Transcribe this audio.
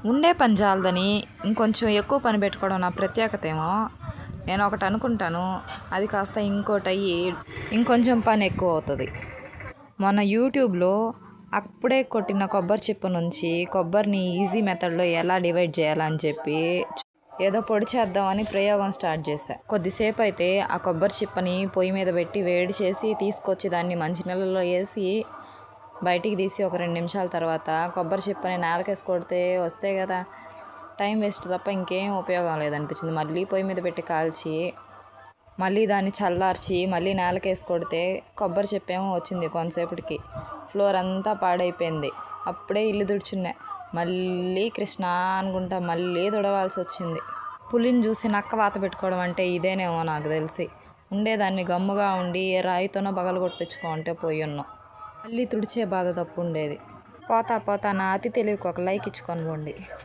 ఉండే పని చాలదని ఇంకొంచెం ఎక్కువ పని పెట్టుకోవడం నా ప్రత్యేకత ఏమో. నేను ఒకటి అనుకుంటాను, అది కాస్త ఇంకోటి అయ్యి ఇంకొంచెం పని ఎక్కువ అవుతుంది. మొన్న యూట్యూబ్లో అప్పుడే కొట్టిన కొబ్బరి చిప్ప నుంచి కొబ్బరిని ఈజీ మెథడ్లో ఎలా డివైడ్ చేయాలని చెప్పి ఏదో పొడి చేద్దామని ప్రయోగం స్టార్ట్ చేశా. కొద్దిసేపు అయితే ఆ కొబ్బరి చిప్పని పొయ్యి మీద పెట్టి వేడి చేసి తీసుకొచ్చి దాన్ని మంచినీళ్ళలో వేసి బయటికి తీసి ఒక 2 నిమిషాల తర్వాత కొబ్బరి చిప్పని నేలకేసి కొడితే వస్తే కదా, టైం వేస్ట్ తప్ప ఇంకేం ఉపయోగం లేదనిపించింది. మళ్ళీ పొయ్యి మీద పెట్టి కాల్చి మళ్ళీ దాన్ని చల్లార్చి మళ్ళీ నేలకేసి కొడితే కొబ్బరి చెప్పేమో వచ్చింది. కొంతసేపటికి ఫ్లోర్ అంతా పాడైపోయింది. అప్పుడే ఇల్లు తుడుచున్నా, మళ్ళీ కృష్ణ అనుకుంటా మళ్ళీ తుడవాల్సి వచ్చింది. పులిని చూసి నక్క వాత పెట్టుకోవడం అంటే ఇదేనేమో నాకు తెలిసి. ఉండేదాన్ని గమ్ముగా ఉండి ఏ రాయితోనో పగలగొట్టించుకుంటే పోయి ఉన్నాం. మళ్ళీ తుడిచే బాధ తప్పు ఉండేది. పోతా పోతా నా అతి తెలివికి ఒక లైక్ ఇచ్చుకొని పోండి.